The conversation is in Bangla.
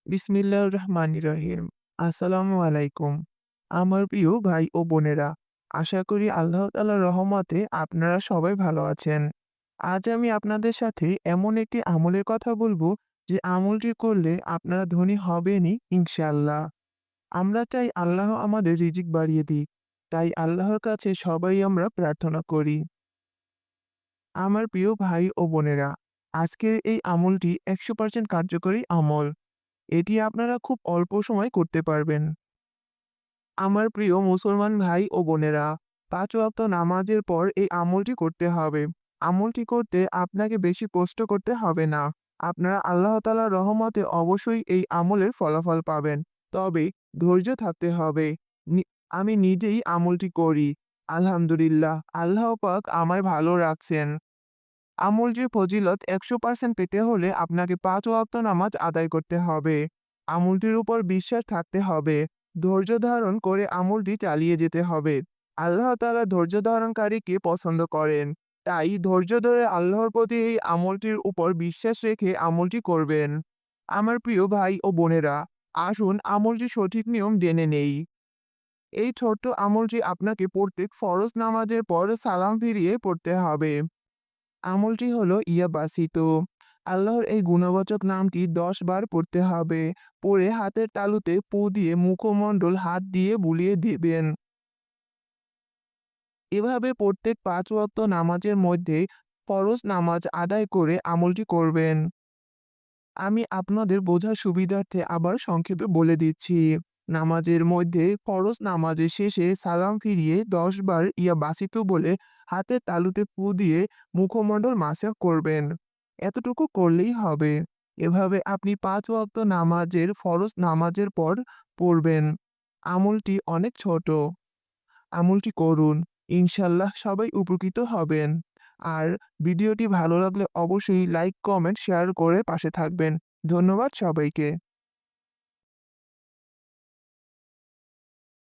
বিসমিল্লাহির রহমানির রহিম। আসসালামু আলাইকুম। আমার প্রিয় ভাই ও বোনেরা, আশা করি আল্লাহ তাআলার রহমতে আপনারা সবাই ভালো আছেন। আজ আমি আপনাদের সাথে এমন একটি আমলের কথা বলবো যে আমলটি করলে আপনারা ধনী হবেনই ইনশাআল্লাহ। আমরা চাই আল্লাহ আমাদের রিজিক বাড়িয়ে দিক। তাই আল্লাহর কাছে সবাই আমরা প্রার্থনা করি। আমার প্রিয় ভাই ও বোনেরা, আজকের এই আমলটি ১০০% কার্যকরী আমল। এটি আপনারা খুব অল্প সময় করতে পারবেন। আমার প্রিয় মুসলমান ভাই ও বোনেরা, ৫ ওয়াক্ত নামাজের পর এই আমলটি করতে হবে। আমলটি করতে আপনাকে বেশি কষ্ট করতে হবে না। আপনারা আল্লাহ তাআলার রহমতে অবশ্যই এই আমলের ফলাফল পাবেন। তবে ধৈর্য থাকতে হবে। নি আমি নিজেই আমলটি করি। আলহামদুলিল্লাহ, আল্লাহ পাক আমায় ভালো রাখছেন। আমলটির ফজিলত ১০০% পেতে হলে আপনাকে ৫ ওয়াক্ত নামাজ আদায় করতে হবে। আমলটির উপর বিশ্বাস থাকতে হবে। ধৈর্য ধারণ করে আমলটি চালিয়ে যেতে হবে। আল্লাহ তাআলা ধৈর্য ধারণকারীকে পছন্দ করেন। তাই ধৈর্য ধরে আল্লাহর প্রতি এই আমলটির উপর বিশ্বাস রেখে আমলটি করবেন। আমার প্রিয় ভাই ও বোনেরা, আসুন আমলটির সঠিক নিয়ম জেনে নেই। এই ছোট্ট আমলটি আপনাকে প্রত্যেক ফরজ নামাজের পর সালাম ফিরিয়ে পড়তে হবে। আমলটি হলো ইয়া বাসিতু। আল্লাহর এই গুণবাচক নামটি ১০ বার পড়তে হবে। পড়ে হাতের তালুতে পু দিয়ে মুখমণ্ডল হাত দিয়ে বুলিয়ে দিবেন। এভাবে প্রত্যেক ৫ ওয়াক্ত নামাজের মধ্যে ফরজ নামাজ আদায় করে আমলটি করবেন। আমি আপনাদের বোঝার সুবিধার্থে আবার সংক্ষেপে বলে দিচ্ছি। নামাজের মধ্যে ফরজ নামাজের শেষে সালাম ফিরিয়ে ১০ বার ইয়া বাসিতু বলে হাতের তালুতে ফু দিয়ে মুখমণ্ডল মাসা করবেন। এতটুকু করলেই হবে। এভাবে আপনি ৫ ওয়াক্ত নামাজের ফরজ নামাজের পর পড়বেন। আমলটি অনেক ছোট। আমলটি করুন। ইনশাআল্লাহ সবাই উপকৃত হবেন। আর ভিডিওটি ভালো লাগলে অবশ্যই লাইক, কমেন্ট, শেয়ার করে পাশে থাকবেন। ধন্যবাদ সবাইকে।